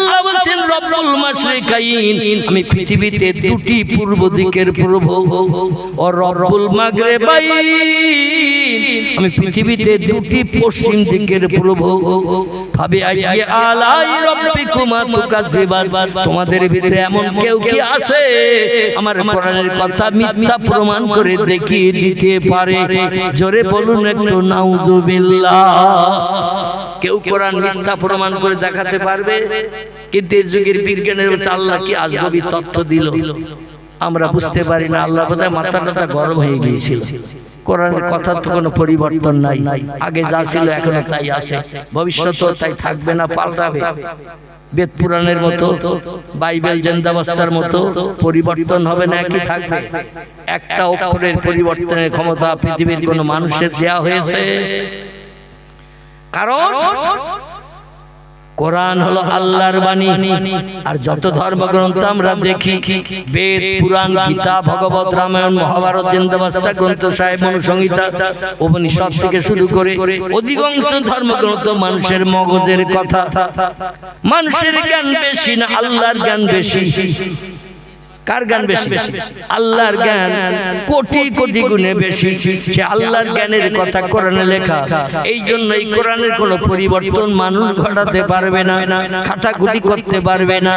আল্লাহ বলছেন রব্বুল মাশরিকাইন, আমি পৃথিবীতে দুটি পূর্ব দিকের প্রভু, ও রব্বুল মাগরিবাইন, আমি পৃথিবীতে দুটি পশ্চিম দিকের প্রভু। ভাবে আইয়ে আলাই রব্বিকুমা তুকাজ্জিবান, তোমাদের ভিতরে এমন কেউ কি আছে আমার কোরআনের কথা মিথ্যা প্রমাণ করে দেখিয়ে দিতে পারে? জোরে বলুন একটু নাউজুবিল্লাহ। কেউ কোরআন মিথ্যা প্রমাণ করে দেখাতে পারবে? কিন্তু এই যুগের বিজ্ঞানের আল্লাহ কি আজগবি তথ্য দিল আমরা বুঝতে পারি না। আল্লাহ বোধহয় মাথা গরম হয়ে গিয়েছিল। কোরআনের কথা তো কোনো পরিবর্তন নাই, আগে যা ছিল এখনো তাই আছে, ভবিষ্যতেও তাই থাকবে না, পাল্টাবে। বেদ পুরাণের মতো, বাইবেল জিন্দাবাস্তার মতো পরিবর্তন হবে না, একই থাকবে। একটা অক্ষরের পরিবর্তনের ক্ষমতা পৃথিবীর কোনো মানুষের দেয়া হয়েছে? কারণ কোরআন হলো আল্লাহর বাণী। আর যত ধর্মগ্রন্থ আমরা দেখি, বেদ, পুরাণ, গীতা, ভগবত, রামায়ণ, মহাভারত, জিন্দাবাস্তা গ্রন্থ সাহেব, মনুসংহিতা, উপনিষদ থেকে শুরু করে অধিকাংশ ধর্মগ্রন্থ মানুষের মগজের কথা। মানুষের জ্ঞান বেশি না আল্লাহর জ্ঞান বেশি? কার জ্ঞান বেশি? আল্লাহর জ্ঞান কোটি কোটি গুণে বেশি। সে আল্লাহর জ্ঞানের কথা কোরআনে লেখা। এই জন্য এই কোরআনের কোনো পরিবর্তন মানুষ ঘটাতে পারবে না, খাটাখুটি করতে পারবে না।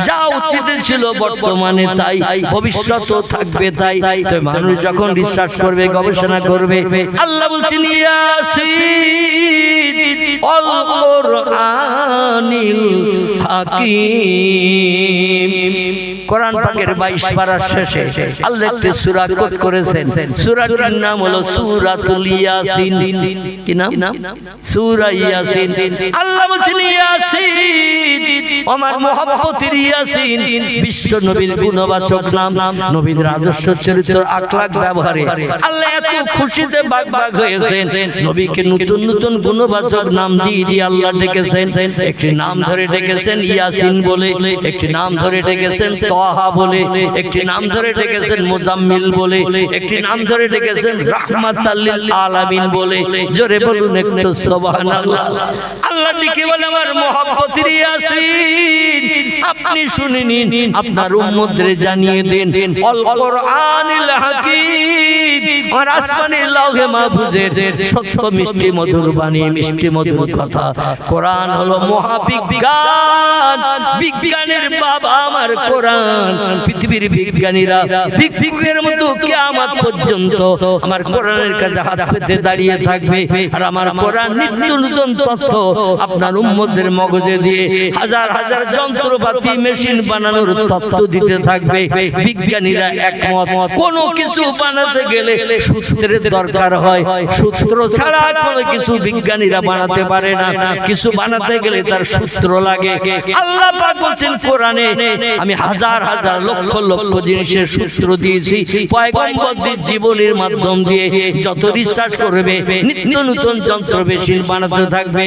যা অতীত ছিল বর্তমানে তাই, ভবিষ্যতেও থাকবে তাই। তো মানুষ যখন রিসার্চ করবে, গবেষণা করবে, আল্লাহ বলছেন ইয়াসিন ওয়াল কুরআনিল হাকীম। কোরআন পাকের 22 পারার শেষে আল্লাহ একটি সূরা কোট করেছেন। সূরাটির নাম হলো সূরাতুল ইয়াসিন। কি নাম? সূরা ইয়াসিন। আল্লাহ বলেন ইয়াসিন, আমার মহব্বতের ইয়াসিন, বিশ্ব নবীর গুণবাচক নাম, নবীর আদর্শ চরিত্র আখলাক ব্যবহারে আল্লাহ এত খুশিতে বাগবাগ হয়েছেন। নবীকে নতুন নতুন গুণবাচক নাম দিয়ে আল্লাহ ডেকেছেন। একটি নাম ধরে ডেকেছেন ইয়াসিন বলে, একটি নাম ধরে ডেকেছেন তাহা বলে, একটি নাম ধরে ডেকেছেন মুজাম্মিল বলে, একটি নাম ধরে ডেকেছেন রাহমাতাল লিল আলামিন বলে। জোরে বলুন একটু সুবহানাল্লাহ। আল্লাহ ডেকে বলে আমার মহব্বতের ইয়াসিন, আপনি শুনে নিন, আপনার উম্মতদের জানিয়ে দেন আল কুরআনিল হাকীম, আর আসমানের লাউহে মাহফুজের সত্য মিষ্টি মধুর বাণী, মিষ্টি মধুর কথা। কোরআন হলো মহাবিজ্ঞান, বিজ্ঞানের বাবা আমার কোরআন। পৃথিবীর বিজ্ঞানীরা বিজ্ঞানের মতো কিয়ামত পর্যন্ত আমার কোরআনের কাছে হাত পেতে দাঁড়িয়ে থাকবে। আর আমার কোরআন নিত্য নতুন তথ্য আপনার উম্মতদের মগজে দিয়ে হাজার হাজার যন্ত্রপাতি, মেশিন বানানোর তথ্য দিতে থাকবে। বিজ্ঞানীরা একমত, কোনো কিছু বানাতে গেলে সূত্রের দরকার হয়, সূত্র ছাড়া কোনো কিছু বিজ্ঞানীরা বানাতে পারে না। কিছু বানাতে গেলে তার সূত্র লাগে। আল্লাহ পাক বলেন কোরআনে, আমি হাজার হাজার লক্ষ লক্ষ জিনিসের সূত্র দিয়েছি। পয়গম্বরদের জীবনের মাধ্যম দিয়ে যত রিসার্চ করবে, নিত্য নতুন যন্ত্র মেশিন বানাতে থাকবে।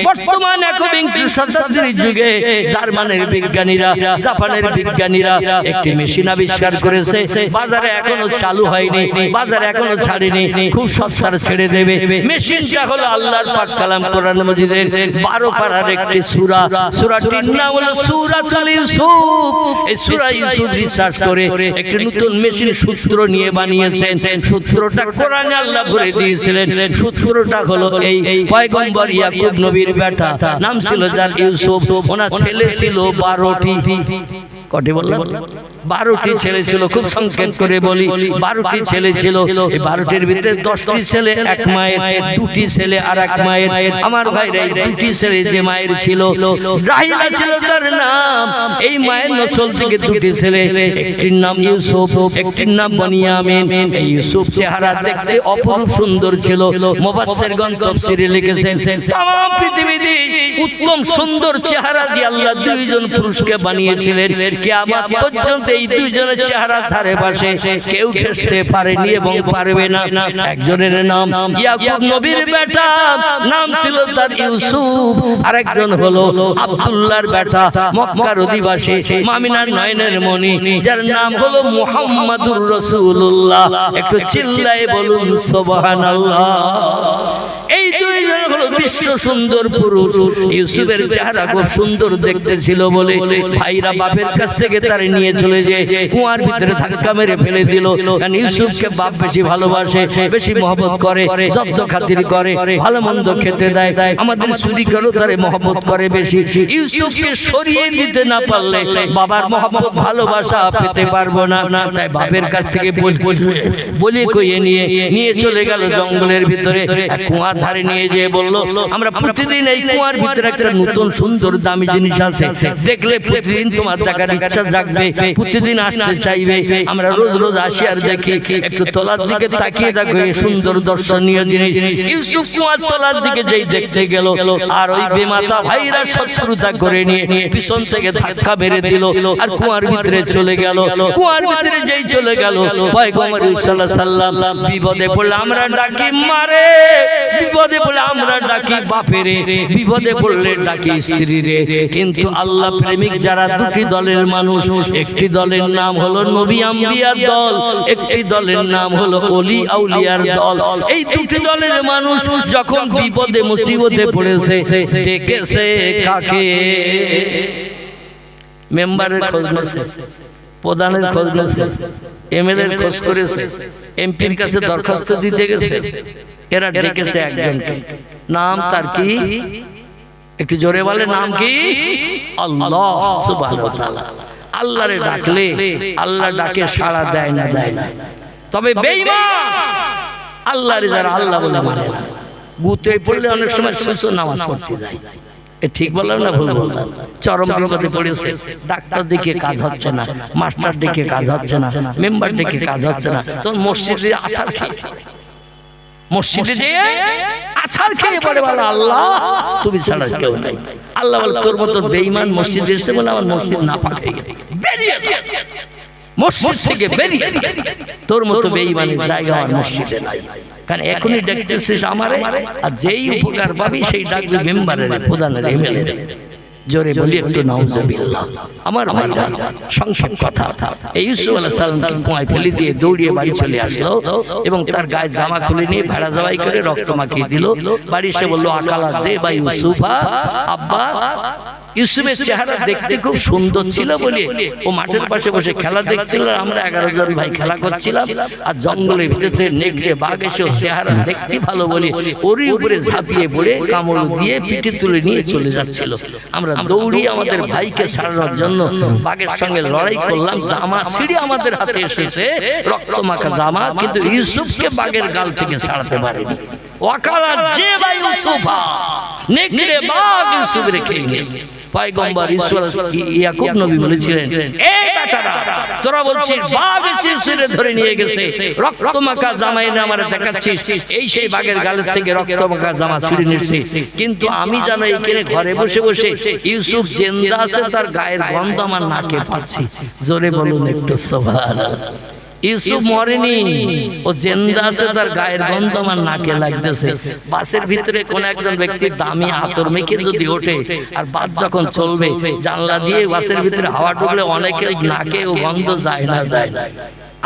বর্তমান একবিংশ শতাব্দীর যুগে জার্মানের বিজ্ঞানীরা, জাপানের বিজ্ঞানীরা একটি মেশিন আবিষ্কার করেছে। বাজারে এখনো চালু হয়নি, বাজারে এখনো ছাড়েনি, খুব সস্তার ছেড়ে দেবে। মেশিনটা হলো আল্লাহর পাক কালাম কোরআন মাজিদের 12 পারার একটি সূরা। সূরাটির নাম হলো সূরাতুল ইউসুফ। এই সূরা ইউসুফ রিসার্চ করে একটি নতুন মেশিন সূত্র নিয়ে বানিয়েছেন। সূত্রটা কোরআনে আল্লাহ বলে দিয়েছিলেন। সূত্রটা হলো এই, পয়গম্বর ইয়াকুব নবীর বেটা, নাম ছিল যার ইউসুফ, ওনার ছেলে ছিল 12টি। কটি বললাম? 12টি ছেলে ছিল। খুব সংক্ষেপ করে বলি, 12টি ছেলে ছিল। এই 12টির ভিতরে 10টি ছেলে এক মায়ের, 2টি ছেলে আর এক মায়ের। আমার ভাইরা, এই 2টি ছেলে যে মায়ের ছিল, রাহিলা ছিল তার নাম। এই মায়ের নসল থেকে 2টি ছেলে, একটির নাম ইউসুফ, একটির নাম বনিয়ামিন। এই ইউসুফ চেহারা দেখতে অপরূপ সুন্দর ছিল। মুফাসসিরগণ তাফসীরে লিখেছেন, তাম পৃথিবীতে উত্তম সুন্দর চেহারা দিয়ে আল্লাহ 2 জন পুরুষকে বানিয়েছিলেন। কিয়ামত পর্যন্ত এই দুইজনের চেহারা ধারে পাশে কেউ ঘেঁষতে পারেনি এবং পারবে না। একজনের নাম ইয়াকুব নবীর বেটা, নাম ছিল তার ইউসুফ, আরেকজন হলো আব্দুল্লাহর বেটা মক্কার অধিবাসী মামিনার নয়নের মণি, যার নাম হলো মুহাম্মাদুর রাসূলুল্লাহ। একটু চিল্লায়ে বলুন সুবহানাল্লাহ। এই দুইজন হলো বিশ্ব সুন্দর পুরুষ। ইউসুফের চেহারা খুব সুন্দর দেখতে ছিল বলে ভাইরা বাপের কাছ থেকে তার নিয়ে চলে যায় কুয়ার ভিতরে ধাক্কা মেরে ফেলে দিল। কারণ ইউসুফকে বাপ বেশি ভালোবাসে, বেশি মহব্বত করে, যত্ন খাতির করে, ভালো মন্দ খেতে দেয়। আমাদের চুরি করো তারে মহব্বত করে বেশি। ইউসুফকে সরিয়ে দিতে না পারলে বাবার মহব্বত ভালোবাসা পেতে পারবো না। তাই বাপের কাছ থেকে বলে কইয়ে নিয়ে চলে গেল জঙ্গলের ভিতরে। কুয়ার ধারে নিয়ে যেয়ে বললো, আমরা প্রতিদিন এই কুয়ার ভিতরে একটা নতুন সুন্দর দামি জিনিস আছে, দেখলে প্রতিদিন তোমার দেখার ইচ্ছা জাগবে, প্রতিদিন আসতে চাইবে। আমরা রোজ রোজ আসি আর দেখি, একটু তলার দিকে তাকিয়ে দেখো এই সুন্দর দর্শনীয় জিনিস। ইউসুফ কুয়ার তলার দিকে যেই দেখতে গেল, আর ওই বেমাতা ভাইরা শত্রুতা করে নিয়ে পিছন থেকে ধাক্কা মেরে দিল আর কুয়ার ভিতরে চলে গেল। কুয়ার ভিতরে যেই চলে গেল, পয়গম্বর সাল্লাল্লাহু আলাইহি সাল্লাম বিপদে পড়লে আমরা ডাকি মারে, বিপদে পড়লে আমরা ডাকি বাপেরে, বিপদে পড়লে ডাকি স্ত্রীরে। কিন্তু আল্লাহ প্রেমিক যারা দুটি দলের মানুষ, একটি দলের নাম হলো নবী আম্বিয়ার দল, একটি দলের নাম হলো ওলি আউলিয়ার দল। এই দুটি দলের মানুষ যখন বিপদে মুসিবতে পড়েছে, ডেকেছে কাকে? মেম্বারের খোঁজ নিয়েছে, প্রধানের খোঁজ নিয়েছে, এমএলএর খোঁজ করেছে, এমপির কাছে দরখাস্ত দিতে গেছে। এরা ডেকেছে একজনকে, নাম তার কি? একটু জোরে বলে, নাম কি? আল্লাহ সুবহানাহু ওয়া তাআলা। আল্লাহরে ডাকলে আল্লাহ ডাকে সাড়া দেয় না, দেয় না। তবে বেঈমান আল্লাহরে যারা আল্লাহ বলে মানে না, গুতে পড়লে অনেক সময় সুসু নামাজ পড়তে যায়। ঠিক বললাম না ভুল বললাম? চরম বিপদে পড়েছে, ডাক্তার দেখে কাজ হচ্ছে না, মাস্টার দেখে কাজ হচ্ছে না, মেম্বার দেখে কাজ হচ্ছে না, তোর মসজিদে আসার খেয়ে, মসজিদে যেয়ে আসার খেয়ে পড়ে বলে আল্লাহ তুমি ছাড়া কেউ নাই। আল্লাহ বলে তোর মতো বেঈমান মসজিদে এসে বলে আমার মসজিদ না পাকে বেরিয়ে যা, মসজিদ থেকে বেরিয়ে যা, তোর মতো বেঈমানের জায়গা আমার মসজিদে নাই। কারণ এখনই ডাকতেছিস আমারে, আর যেই উপকার পাবি সেই ডাকবি মেম্বারের, প্রধানের, এমএলএ। জোরে বলি একটু নাউজুবিল্লাহ। আমার ভাইরা, সংক্ষেপ কথা, এই ইউসুফ আলাইহিস সালামকে কুয়ায় ফেলে দিয়ে দৌড়িয়ে বাড়ি চলে আসলো এবং তার গায়ে জামা খুলে নিয়ে ভেড়া জবাই করে রক্ত মাখিয়ে দিল। বাড়ি এসে বললো, আকালা যে বা ইউসুফা, আব্বা ইউসুফের চেহারা দেখতে খুব সুন্দর ছিল বলে ও মাঠের পাশে বসে খেলা দেখছিল, আমরা 11 জন ভাই খেলা করছিলাম, আর জঙ্গলের ভিতরে নেকড়ে বাঘ এসে চেহারা দেখতে ভালো বলে ওরই উপরে ঝাঁপিয়ে পড়ে কামড় দিয়ে পিঠে তুলে নিয়ে চলে যাচ্ছিল। আমরা দৌড়িয়ে আমাদের ভাইকে ছাড়ানোর জন্য বাঘের সঙ্গে লড়াই করলাম। জামা ছিঁড়ে আমাদের হাতে এসেছে, রক্ত মাখা জামা, কিন্তু ইউসুফকে বাঘের গাল থেকে ছাড়াতে পারেনি। ওয়াকালা যে বা ইউসুফা, নেকড়ে বাঘ ইউসুফ রেখে নিয়েছে। পয়গম্বর ইয়াকুব নবী বলেছিলেন, এই বেটারা তোরা বলছিস বাঘ ইউসুফকে ধরে নিয়ে গেছে, রক্ত মাখা জামা এনে আমারে দেখাচ্ছিস, এই সেই বাঘের গালের থেকে রক্ত মাখা জামা ছিঁড়ে নিয়েছে। কিন্তু আমি জানো এইখানে ঘরে বসে বসে ইউসুফ জিন্দা আছে, তার গায়ের গন্ধ আমার নাকে পাচ্ছি। জোরে বলুন একটু সুবহানাল্লাহ। ইউসুফ মরেনি, ও জিন্দা আছে, তার গায়ের গন্ধ আমার নাকে লাগতেছে। বাসের ভিতরে কোন একজন ব্যক্তি দামি আতর মেখে যদি ওঠে আর বাস যখন চলবে, জানলা দিয়ে বাসের ভিতরে হাওয়া ঢুকলে অনেকের নাকে ও গন্ধ যায় না, যায় না,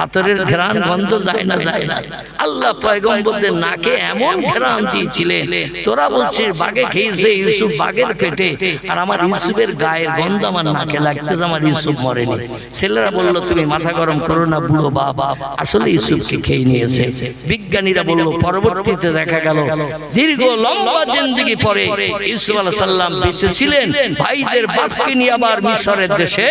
আতরের ঘ্রাণ গন্ধ যায় না, যায় না। আল্লাহ পয়গম্বরদের নাকে এমন ঘ্রাণ দিয়েছিলেন, তোরা বলছিস বাঘে খেয়েছে ইউসুফ বাঘের পেটে, আর আমার ইউসুফের গায়ের গন্ধ আমার নাকে লাগতেছে, আমার ইউসুফ মরেনি। ছেলেরা বলল তুমি মাথা গরম করো না বুড়ো বাবা, আসলে ইউসুফকে খেয়ে নিয়েছে। বিজ্ঞানীরা বলল পরবর্তীতে দেখা গেল দীর্ঘ লম্বা জিন্দেগি পরে ইউসুফ আলাইহিস সালাম বেঁচে ছিলেন, ভাইদের বাপকে নিয়ে আবার মিশরের দেশে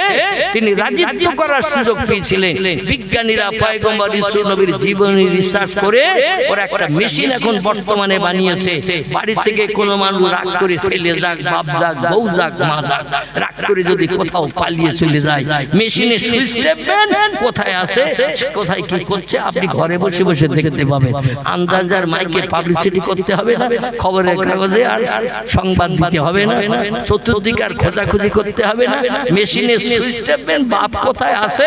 তিনি রাজত্ব করার সুযোগ পেয়েছিলেন। বিজ্ঞানী বিজ্ঞানীরা পয়গম্বর ইসু নবীর জীবনী রিসার্চ করে ওরা একটা মেশিন এখন বর্তমানে বানিয়েছে। বাড়ি থেকে কোনো মানুষ রাগ করে ছেলে যাক, বাপ যাক, বউ যাক, মা যাক, রাগ করে যদি কোথাও পালিয়ে চলে যায়, মেশিনে সুইচ টিপবেন, কোথায় আছে কোথায় কি করছে আপনি ঘরে বসে বসে দেখতে পাবেন। আন্দাজার মাইকে পাবলিসিটি করতে হবে না, খবরের কাগজে আর সংবাদ দিতে হবে না, চতুর্দিকে আর খোঁজাখুঁজি করতে হবে না, মেশিনে সুইচ টিপবেন, বাপ কোথায় আছে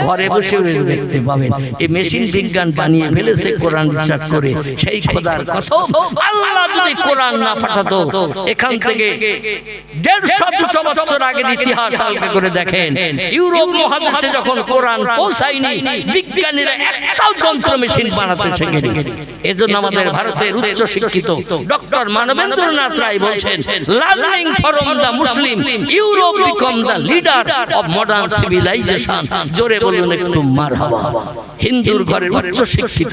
ঘরে বসে দেখতে পাবেন। এই মেশিন বিজ্ঞান বানিয়ে ফেলেছে কোরআন রিসার্চ করে। সেই খোদার কসম, আল্লাহ যদি কোরআন না পাঠাতো, এখান থেকে 150-200 বছর আগের ইতিহাস আলোচনা করে দেখেন, ইউরোপ মহাদেশে যখন কোরআন পৌঁছায়নি, বিজ্ঞানীরা একটাও যন্ত্র মেশিন বানাতে শেখেনি। এজন্য আমাদের ভারতের উচ্চ শিক্ষিত ডক্টর মানবেন্দ্রনাথ রায় বলছেন, learning from the Muslim Europe become the leader of modern civilization. জোরে বলুন একটু মারহাবা। হিন্দুর ঘরের উচ্চ শিক্ষিত,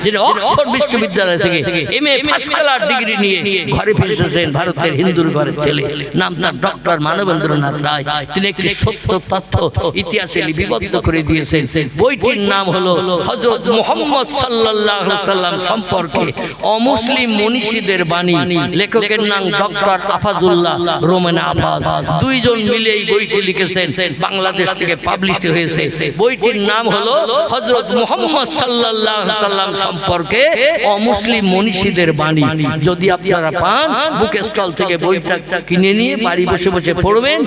যিনি অক্সফোর্ড বিশ্ববিদ্যালয় থেকে এমএ ফার্স্ট ক্লাস ডিগ্রি নিয়ে ঘরে ফিরেছেন, ভারতের হিন্দুর ঘরের ছেলে, নাম তার ডক্টর মানবেন্দ্রনাথ রায়। তিনি একটি সত্য তথ্য ইতিহাসে লিপিবদ্ধ করে দিয়েছেন। বইটির নাম হলো হযরত মুহাম্মদ সাল্লাল্লাহু আলাইহি সাল্লাম সম্পর্কে অমুসলিম মনীষীদের বাণী। লেখকের নাম ডক্টর আফাজুল্লাহ রোমান আফাজ। দুইজন মিলে এই বইটি লিখেছেন, বাংলাদেশ থেকে পাবলিশড হয়েছে। বইটির নাম হলো হযরত মুহাম্মদ সাল্লাল্লাহু আলাইহি সাল্লাম সম্পর্কে অমুসলিম মনীষীদের বাণী। যদি আপনারা পান, বুক স্টল থেকে বইটা কিনে নিয়ে বাড়ি বসে বসে পড়বেন।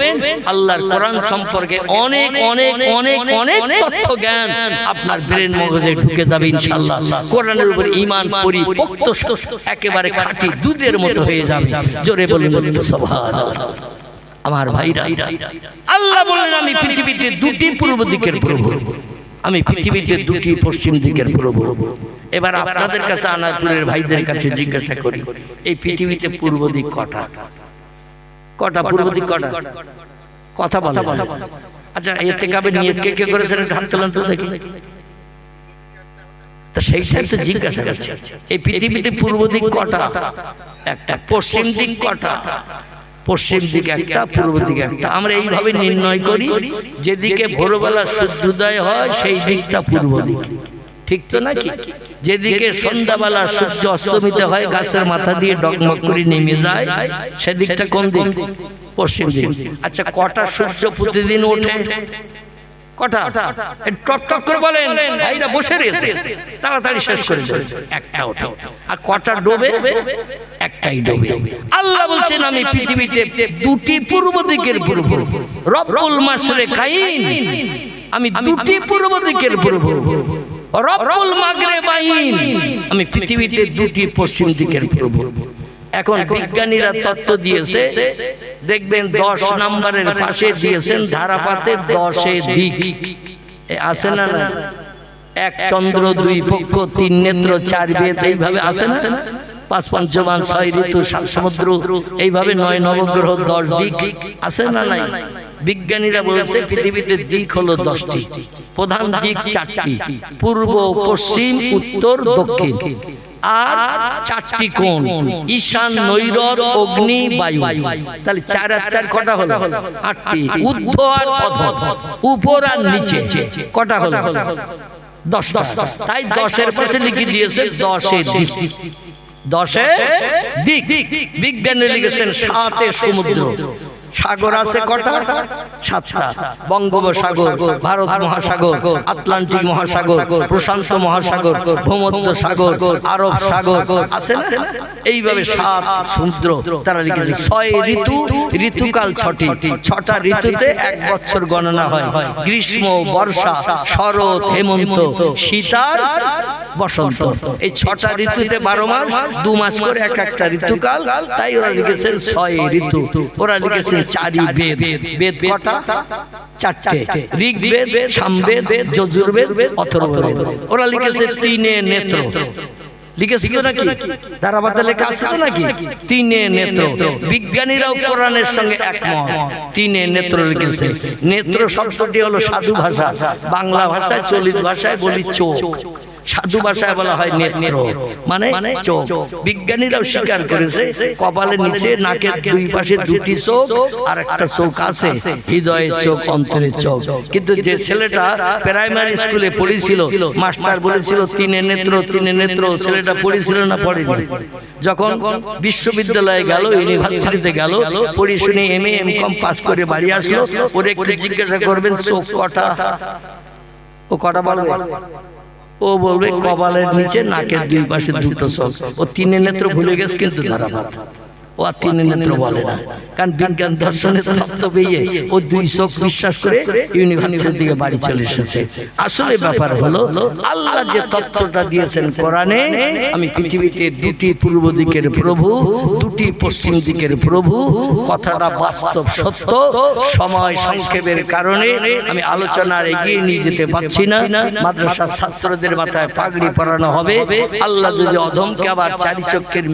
আল্লাহর কোরআন সম্পর্কে অনেক অনেক অনেক অনেক তথ্য জ্ঞান আপনার ব্রেন মগজে ঢুকে যাবে ইনশাআল্লাহ। কোরআনের উপর ঈমান পরিপক্ত, একেবারে খাঁটি দুধের মতো হয়ে যাবে। জোরে বলুন সুবহানাল্লাহ। আমার ভাইরা, আল্লাহ বলেন, আমি পৃথিবীতে দুটি পূর্ব দিকের প্রভু, আমি পৃথিবীতে দুটি পশ্চিম দিকের প্রভু। এবার আপনাদের কাছে, আনারপুরের ভাইদের কাছে জিজ্ঞাসা করি, এই পৃথিবীতে পূর্ব দিক কটা? কটা পূর্ব দিক? কটা? কথা বলা। আচ্ছা, ইতিকাফের নিয়ত কে কে করেছেন? হাত তোলেন তো দেখি। তা সেইটাই তো জিজ্ঞাসা করছি, এই পৃথিবীতে পূর্ব দিক কটা? একটা। পশ্চিম দিক কটা? পশ্চিম দিকে একটা, পূর্ব দিকে একটা। আমরা এইভাবে নির্ণয় করি, যেদিকে ভোরবেলা সূর্যোদয় হয় সেই দিকটা পূর্ব দিক, ঠিক তো নাকি? যেদিকে সন্ধ্যাবেলা সূর্য অস্তমিত হয়, গাছের মাথা দিয়ে ডগমগ করে নেমে যায়, সেদিকটা কোন দিক? পশ্চিম দিক। আচ্ছা, কটা সূর্য প্রতিদিন ওঠে? কটা? টক টক করে বলেন, ভাইরা বসে রয়েছে, তাড়াতাড়ি শেষ করে দেন। একটা ওঠে। আর কটা ডোবে? একটাই ডোবে। আল্লাহ বলছেন, আমি পৃথিবীতে দুটি পূর্ব দিকের প্রভু, রব্বুল মাশরিকাইন, আমি দুটি পূর্ব দিকের প্রভু, রব্বুল মাগরিবাইন, আমি পৃথিবীতে দুটি পশ্চিম দিকের প্রভু। এখন বিজ্ঞানীরা তত্ত্ব দিয়েছে, দেখবেন 10 নম্বরের পাশে দিয়েছেন ধারাপাতে 10 দিক আছে না? এক চন্দ্র, দুই পক্ষ, 3 নেত্র, 4 বেদ, এইভাবে আছে না? 5 পঞ্চবান, 6 ঋতু, 7 সমুদ্র, এইভাবে 9 নবগ্রহ, 10 দিক আছে না? নাই। বিজ্ঞানীরা বলেছে পৃথিবীতে দিক হলো 10টি, প্রধান দিক 4টি, পূর্ব, পশ্চিম, উত্তর, দক্ষিণ। আর 4টি কোণ, ঈশান, নৈরত, অগ্নি, বায়ু। তাহলে 4 আর 4 কটা হলো? 8টি। ঊর্ধ্ব আর অধঃ, উপর আর নিচে কটা হলো? 10টা। তাই 10-এর পাশে লিখে দিয়েছে 10 দিক। 10 দিক। বিজ্ঞানী লিখেছেন 7 সমুদ্র। সাগর আছে কটা? 7টা। বঙ্গোপসাগর, ভারত মহাসাগর, আটলান্টিক মহাসাগর, প্রশান্ত মহাসাগর, ভূমধ্য সাগর, আরব সাগর আছে না? এইভাবে 7 সমুদ্র তারা লিখেছে। 6 ঋতু, ঋতুকাল 6টি, 6টা ঋতুতে 1 বছর গণনা হয়। গ্রীষ্ম, বর্ষা, শরৎ, হেমন্ত, শীত আর বসন্ত। এই 6টা ঋতুতে 12 মাস, 2 মাস করে এক একটা ঋতুকাল। তাই ওরা লিখেছেন 6 ঋতু। ওরা লিখেছেন 4 বেদ। বেদ কটা? 4টে। ঋগ্বেদ, সামবেদ, যজুর্বেদ, অথর্ববেদ। ওরা লিখেছে 3 নেত্র। লিখেছে কি নাকি? ধারাবাতে লেখা আছে তো নাকি? 3 নেত্র। বিজ্ঞানীরাও কোরআনের সঙ্গে একমত, 3 নেত্র লিখেছে। নেত্র শব্দটি হলো সাধু ভাষা, বাংলা ভাষায়, চলিত ভাষায় বলি চোখ। সাধু ভাষায় বলা হয় নেত্র, মানে চোখ। বিজ্ঞানীরাও স্বীকার করেছে কপালের নিচে নাকের দুই পাশে দুটি চোখ আর একটা চোখ আছে, হৃদয়ের চোখ, অন্তরের চোখ। কিন্তু যে ছেলেটা প্রাইমারি স্কুলে পড়েছিল, মাস্টার বলেছিল তিনে নেত্র, তিনে নেত্র, ছেলেটা পড়েছিল না পড়েনি? যখন বিশ্ববিদ্যালয়ে গেল, ইউনিভার্সিটিতে গেল, পড়ে শুনে এমএ এমকম পাস করে বাড়ি আসলো, ওরে একটু জিজ্ঞাসা করবেন চোখ কটা, ও কটা বলবে? ও বলবে কপালের নিচে নাকের দুই পাশে দুটো চোখ। ও তিনে নেত্র ভুলে গেছে, কিন্তু ধারাবাদ ও আর তিনে নেত্র বলে না, কারণ বিজ্ঞান দর্শনের তত্ত্ব পেয়ে ও দুই চোখ বিশ্বাস করে ইউনিভার্সিটি থেকে বাড়ি চলে এসেছে। আসলে ব্যাপার হলো আল্লাহ যে তত্ত্বটা দিয়েছেন কোরআনে, আমি পৃথিবীতে দুটি পূর্ব দিকের প্রভু, দুটি পশ্চিম দিকের প্রভু, কথাটা বাস্তব সত্য। সময় সংক্ষেপের কারণে আমি আলোচনার এগিয়ে নিয়ে যেতে পারছি না। মাদ্রাসার ছাত্রদের মাথায় পাগড়ি পরানো হবে, আল্লাহ যদি অধমকে আবার চারি চক্ষের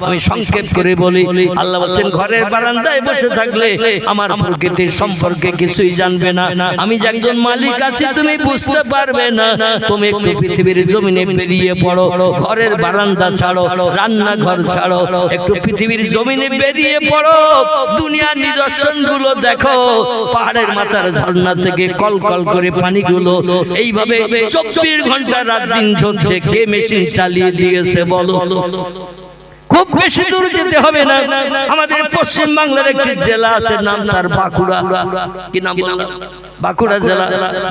আমি সংক্ষেপ করে বলি, আল্লাহ বলছেন ঘরের বারান্দায় বসে থাকলে আমার প্রকৃতির সম্পর্কে কিছুই জানবে না। আমি যে একজন মালিক আছি তুমি বুঝতে পারবে না। তুমি একটু পৃথিবীর জমিনে বেরিয়ে পড়ো, ঘরের বারান্দা ছাড়ো, রান্নাঘর ছাড়ো, একটু পৃথিবীর জমিনে বেরিয়ে পড়ো, দুনিয়ার নিদর্শন গুলো দেখো। পাহাড়ের মাথার ঝর্ণা থেকে কল কল করে পানিগুলো এইভাবে 24 ঘন্টা রাত দিন ঝরছে। কে মেশিন চালিয়ে দিয়েছে বলো? খুব বেশি দূর যেতে হবে না, আমাদের পশ্চিম বাংলার একটি জেলা আছে, নাম তার বাঁকুড়া। কি নাম? বাঁকুড়া জেলা।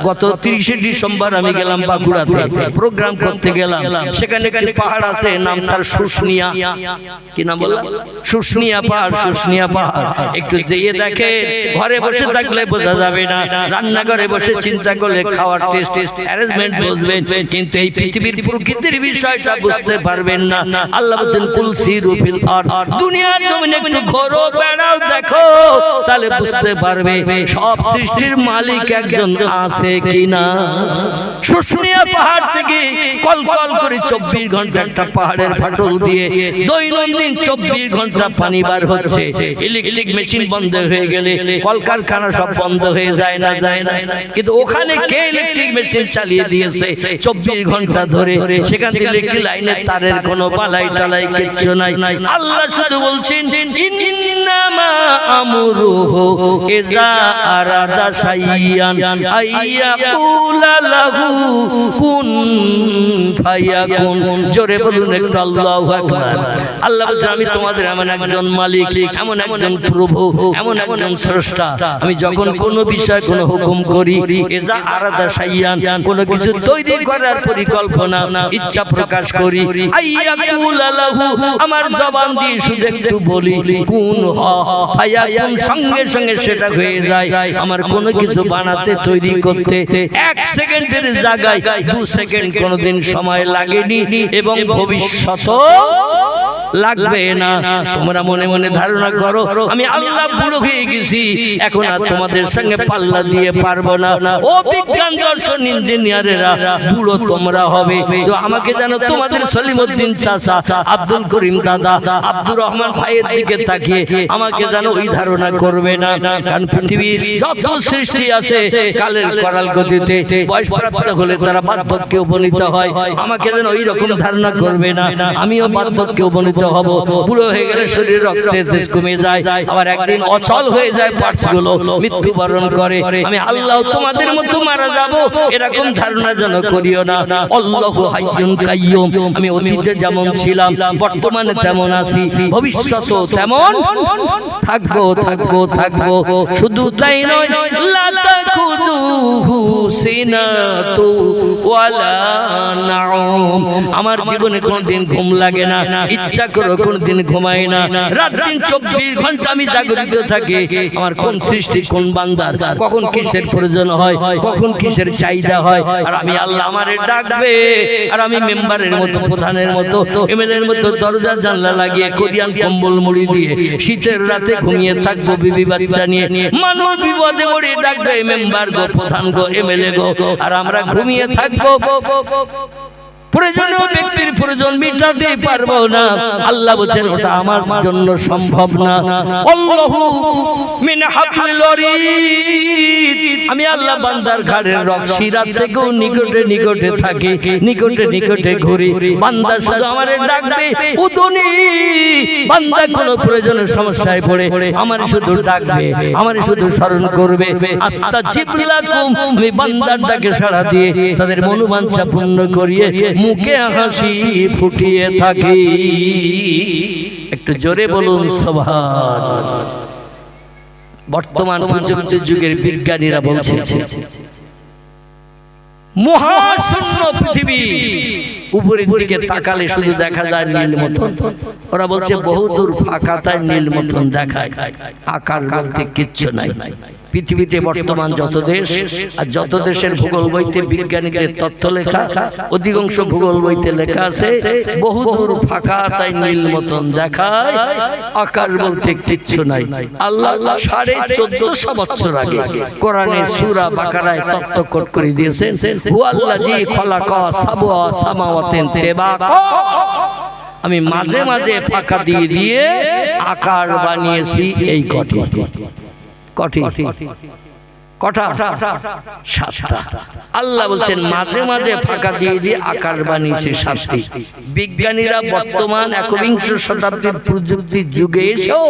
গত 30শে ডিসেম্বর আমি গেলাম বাঁকুড়াতে, প্রোগ্রাম করতে গেলাম। সেখানে একটি পাহাড় আছে, নাম তার শুশুনিয়া। কি নাম বলা? শুশুনিয়া পাহাড়। শুশুনিয়া পাহাড় একটু যেয়ে দেখে, ঘরে বসে থাকলে বোঝা যাবে না, রান্নাঘরে বসে চিন্তা করলে খাওয়ার টেস্ট অ্যারেঞ্জমেন্ট বুঝবেন, কিন্তু এই পৃথিবীর প্রকৃতির বিষয়টা বুঝতে পারবেন না। আল্লাহ বলেন কুল সিরু ফিল আরদ, দুনিয়ার জমিনে একটু ঘোরো বেড়াও দেখো, তাহলে বুঝতে পারবে সব সৃষ্টির মালিক একজন আছে কিনা। শুশুনিয়া পাহাড় থেকে কল কল করে 24 ঘন্টা একটা পাহাড়ের ফাটল দিয়ে দৈনন্দিন 24 ঘন্টা পানি বার হচ্ছে। ইলেকট্রিক মেশিন বন্ধ হয়ে গেলে কলকারখানা সব বন্ধ হয়ে যায় না? যায় না। কিন্তু ওখানে কে ইলেকট্রিক মেশিন চালিয়ে দিয়েছে 24 ঘন্টা ধরে? সেখান থেকে ইলেকট্রিক লাইনের তারের কোনো বালাই টালাই কিচ্ছু নাই। আল্লাহ শুধু বলছেন ইন্নামা আমরুহু ইযা আরাদা শাইয়ান আইয়াকুলা লাহু কুন ফায়াকুন। জোরে বলুন একটু আল্লাহু আকবার। আল্লাহ বলেন আমি তোমাদের এমন একজন মালিক, এমন একজন প্রভু, এমন একজন স্রষ্টা, আমি যখন কোনো বিষয় কোনো হুকুম করি, ইযা আরাদা শাইয়ান কোনো কিছু তৈরি করার পরিকল্পনা ইচ্ছা প্রকাশ করি, আইয়াকুলা লাহু আমার জবান দিয়ে শুধু একটু বলি কুন ফায়াকুন, সঙ্গে সঙ্গে সেটা হয়ে যায়। আমার কোনো কিছু বানাতে তৈরি করতে 1 সেকেন্ডের জায়গায় 2 সেকেন্ড কোনোদিন সময় লাগেনি, এবং ভবিষ্যৎও লাগবে না। তোমরা মনে মনে ধারণা করো আমি আল্লাহ বুড়ো হয়ে গেছি, এখন আর তোমাদের সঙ্গে পাল্লা দিয়ে পারবো না। ও বিজ্ঞান দর্শন ইঞ্জিনিয়ারেরা, বুড়ো তোমরা হবে। তো আমাকে জানো তোমাদের সলিমউদ্দিন চাচা, আব্দুল করিম দাদা, আব্দুর রহমান ভাইয়ের দিকে তাকিয়ে আমাকে জানো ওই ধারণা করবে না, কারণ পৃথিবীর যত সৃষ্টি আছে কালের করাল গতিতে বয়স প্রাপ্ত হলে তারা বার্ধক্যে উপনীত হয়। আমাকে যেন ওই রকম ধারণা করবে না, আমিও বার্ধক্যে উপনীত হব। বুড়ো হয়ে গেলে শরীর রক্তের তেজ কমে যায়, আবার একদিন অচল হয়ে যায়, পার্টসগুলো মৃত্যুবরণ করে। আমি আল্লাহ তোমাদের মতো মারা যাব এরকম ধারণা যেন করিও না। আল্লাহু হাইয়ুন কাইয়ুম, আমি অতীতে যেমন ছিলাম বর্তমানে তেমন আছি, ভবিষ্যতেও তেমন থাকবো থাকবো থাকবো। শুধু তাই নয়, লা তাখুযুহু সিনাতু ওয়ালা নাউম, আমার জীবনে কোনদিন ঘুম লাগে না, ইচ্ছা করে কোনদিন ঘুমাই না। রাত দিন 24 ঘন্টা আমি জাগরিত থাকি। আমার কোন সৃষ্টি কোন বান্দার কখন কিসের প্রয়োজন হয়, কখন কিসের চাহিদা হয়, আর আমি আল্লাহ আমারে ডাকবে, আর আমি মেম্বারের মতো, প্রধানের মতো, এমএলএর মতো দরজা জানলা লাগিয়ে কোরিয়ান কম্বল মুড়ি দিয়ে শীতের রাতে ঘুমিয়ে থাকবো বিবি বাচ্চা নিয়ে। মানুষ বিপদে পড়ে ডাকবে মেম্বার গো, প্রধান গো, এমএলএ গো, আর আমরা ঘুমিয়ে থাকবো। প্রয়োজনীয় ব্যক্তির প্রয়োজন মিটাতে পারবো না। আল্লাহ বলেন ওটা আমার জন্য সম্ভব না। আল্লাহু মিন হাবলিল ওয়ারিদ, আমি আল্লাহ বান্দার ঘাড়ের রশি রাত থেকেও নিকটে নিকটে থাকি, নিকটে নিকটে ঘুরি। বান্দা শুধু আমারে ডাকবে উদুনি, বান্দা কোনো প্রয়োজনের সমস্যায় পড়ে আমারে শুধু ডাকবে, আমারে শুধু স্মরণ করবে। আস্তাজিব লাকুম, আমি বান্দার ডাকে সাড়া দিয়ে তাদের মনোবাঞ্ছা পূর্ণ করিয়ে মুখে হাসি ফুটিয়ে থাকি। একটু জোরে বলুন সুবহানাল্লাহ। বর্তমান প্রযুক্তির যুগের বিজ্ঞানীরা বলছে মহাশূন্য পৃথিবী, উপরের দিকে তাকালে শুধু দেখা যায় নীল মতন। ওরা বলছে বহুদূর ফাঁকা, তাই নীল মতন দেখায়, আকার বলতে কিচ্ছু নাই। পৃথিবীতে বর্তমান যত দেশ আর যত দেশের ভূগোল বইতে বিজ্ঞানীদের তথ্য লেখা, অধিকাংশ ভূগোল বইতে লেখা আছে বহুদূর ফাঁকা, তাই নীল মতন দেখায়, আকার বলতে কিচ্ছু নাই। আল্লাহ 1450 বছর আগে কোরআনে সূরা বাকারায় তথ্য কোট করে দিয়েছেন, হুয়াল্লাযী খালাকা সাবআ সামাওয়াতিন তিবাকা, আমি মাঝে মাঝে ফাঁকা দিয়ে দিয়ে আকার বানিয়েছি এই কটি কটা 7টা। আল্লাহ বলছেন মাঝে মাঝে ফাঁকা দিয়ে দিয়ে আকার বানিয়েছে 7টি। বিজ্ঞানীরা বর্তমান 21 শতাব্দীর প্রযুক্তির যুগে এসেও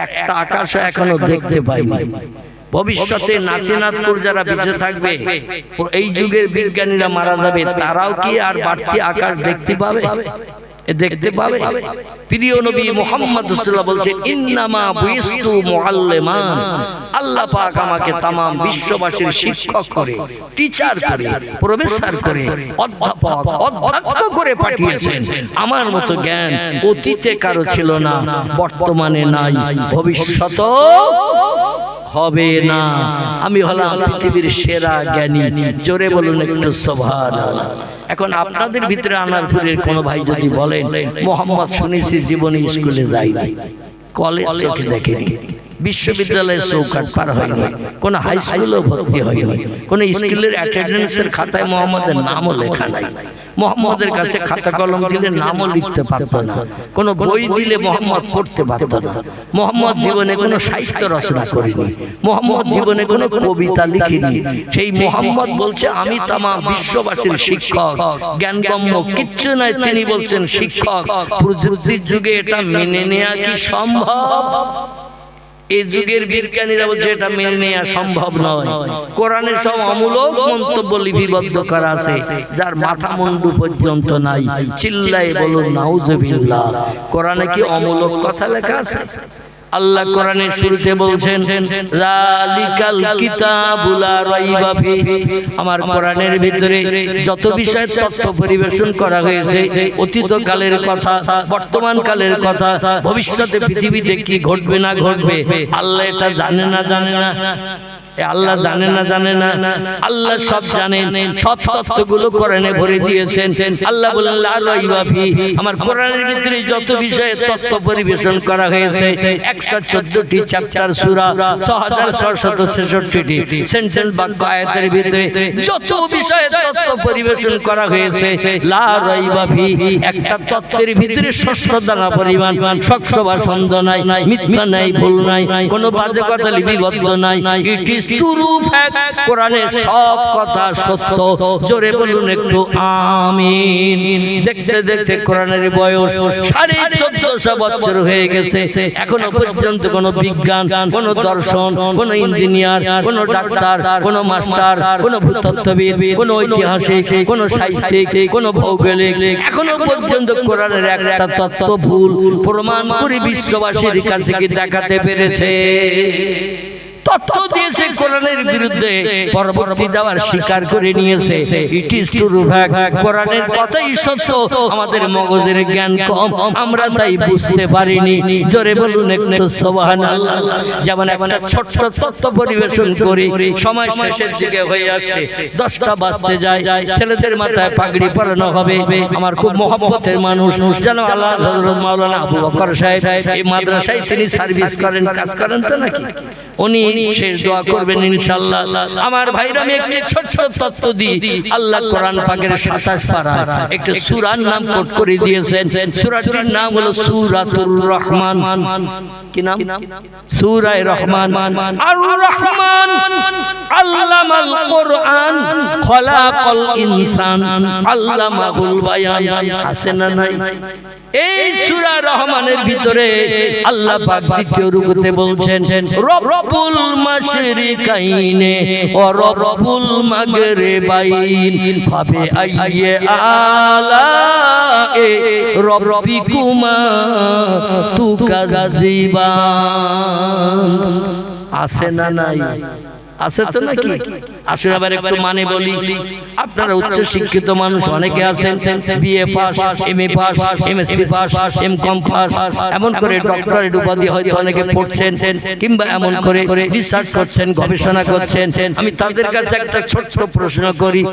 একটা আকাশ এখনো দেখতে পাইনি। ভবিষ্যতে নাতিনাত করে যারা বেঁচে থাকবে, এই যুগের বিজ্ঞানীরা মারা যাবে, তারাও কি আর বাড়তি আকার দেখতে পাবে? দেখতে পাবে? প্রিয় নবী মুহাম্মদ রাসূলুল্লাহ বলছেন ইন্নামা বুইস্তু মুআল্লিমান, আল্লাহ পাক আমাকে तमाम বিশ্ববাসীর শিক্ষক করে, টিচার করে, প্রফেসর করে, অধ্যাপক অধ্যক্ষ করে পাঠিয়েছেন। আমার মতো জ্ঞান অতীতে কারো ছিল না, বর্তমানে নাই, ভবিষ্যতেও হবে না। আমি হলাম পৃথিবীর সেরা জ্ঞানী। জোরে বলুন একটু সুবহানাল্লাহ। এখন আপনাদের ভিতরে আনারপুরের কোন ভাই যদি বলেন মোহাম্মদ শুনেছি জীবনে স্কুলে যায়নি, কলেজে দেখেনি, বিশ্ববিদ্যালয়ে চৌকাট পার হয়নি, কোন হাই স্কুলেও ভর্তি হয়নি, কোন স্কুলের অ্যাটেন্ডেন্সের খাতায় মোহাম্মদের নামও লেখা নাই, মোহাম্মদের কাছে খাতা কলম দিলে নামও লিখতে পারত না, কোন বই দিলে মোহাম্মদ পড়তে পারত না, মোহাম্মদ জীবনে কোনো সাহিত্য রচনা করেনি, মোহাম্মদ জীবনে কোনো কবিতা লিখিনি। সেই মোহাম্মদ বলছে আমি तमाम বিশ্ববাসীর শিক্ষক, জ্ঞানগম্য কিচ্ছু নাই, তিনি বলছেন শিক্ষক। প্রযুক্তির যুগে এটা মেনে নেওয়া কি সম্ভব? এই যুগের বিজ্ঞানীরা বলছে এটা মেনে নেওয়া সম্ভব নয়। কোরআনের সব অমূলক মন্তব্য লিপিবদ্ধ করা আছে, যার মাথা মুন্ডু পর্যন্ত নাই। চিল্লায়ে বলুন নাউজুবিল্লাহ। কোরআনে কি অমূলক কথা লেখা আছে? আল্লাহ কোরআনের শুরুতে বলছেন যালিকাল কিতাবু লা রাইবা ফিহি, আমার কোরআনের ভিতরে যত বিষয় তথ্য পরিবেশন করা হয়েছে, অতীত কালের কথা, বর্তমান কালের কথা, ভবিষ্যতে পৃথিবীতে কি ঘটবে না ঘটবে, আল্লাহ এটা জানে না, জানে না, আল্লাহ জানে না, জানে না, আল্লাহ সব জানেন, সব তথ্যগুলো কোরআনে ভরে দিয়েছেন। আল্লাহ বলেন লা রাইবা ফিহি, আমার কোরআনের ভিতরে যত বিষয়ে তথ্য পরিবেশন করা হয়েছে, 114টি চ্যাপ্টার সূরা, 6666টি সেন্টেন্স বাক্য আয়াতের ভিতরে যত বিষয়ে তথ্য পরিবেশন করা হয়েছে, লা রাইবা ফিহি, একটা তথ্যের ভিতরে শস্য দানা পরিমাণ শক্সবা ছন্দ নাই, মিথ্যা নাই, ভুল নাই, কোনো বাজে কথা লিপিবদ্ধ নাই। ইট ইজ ট্রু ফ্যাক্ট, কোরআনের সব কথা সত্য। জোরে বলুন একটু আমিন। দেখতে দেখতে কোরআনের বয়স 1450 বছর হয়ে গেছে, এখনো পর্যন্ত কোনো বিজ্ঞান, কোনো দর্শন, কোনো ইঞ্জিনিয়ার, কোনো ডাক্তার, কোনো মাস্টার, কোনো ভূতত্ত্ববিদ, কোনো ঐতিহাসিক, কোনো সাহিত্যিক, কোনো ভৌগোলিক এখনো পর্যন্ত কোরআনের একটা তত্ত্ব ভুল প্রমাণ করে বিশ্ববাসীর কাছে কি দেখাতে পেরেছে? তথ্য দিয়েছে কোরআনের বিরুদ্ধে, পরবর্তী দেওয়ার স্বীকার করে নিয়েছে। ইট ইজ ট্রু ফ্যাক্ট, কোরআনের কথাই সত্য, আমাদের মগজের জ্ঞান কম, আমরা তাই বুঝতে পারিনি। জোরে বলুন একটু সুবহানাল্লাহ। যেমন একটা ছোট্ট তথ্য পরিবেশন করি, সময় শেষের দিকে হয়ে আসছে, 10টা বাজতে যায়, ছেলেদের মাথায় পাগড়ি পরানো হবে। আমার খুব মহব্বতের মানুষ জানো আল্লাহ হযরত মাওলানা আবু বকর সাহেব, এই মাদ্রাসায় তিনি সার্ভিস করেন, কাজ করেন তো নাকি? উনি শেষ দোয়া করবেন ইনশাআল্লাহ। আমার ভাইরা, আমি একটি ছোট্ট তত্ত্ব দিই। আল্লাহ কোরআন পাকের 27 পারা একটা সূরার নাম কোট করে দিয়েছেন। সূরাটির নাম হলো সূরাতুর রহমান। কি নাম? সূরা রহমান। আর রহমান আল্লামাল কোরআন খলাকাল ইনসান আল্লামাহুল বায়ান। আছে না নাই? এই সূরা রহমানের ভিতরে আল্লাহ পাক দ্বিতীয় রুকুতে বলছেন রব্বুল মাশরিকাইনে ওয়া রব্বুল মাগরিবাইন ফাবি আইয়ি আলায়ে রব্বিকুমা তুকাযিবান। আছে না নাই? আছে তো নাকি? আসলে আবার একটু মানে বলি, আপনারা উচ্চ শিক্ষিত মানুষ অনেকে আছেন, BA pass, MA pass, MSc pass, MCom pass, এমন করে ডক্টরেট উপাধি হয়তো অনেকে পড়ছেন, কিংবা এমন করে রিসার্চ করছেন, গবেষণা করছেন। আমি তাদের কাছে একটা ছোট্ট প্রশ্ন করি,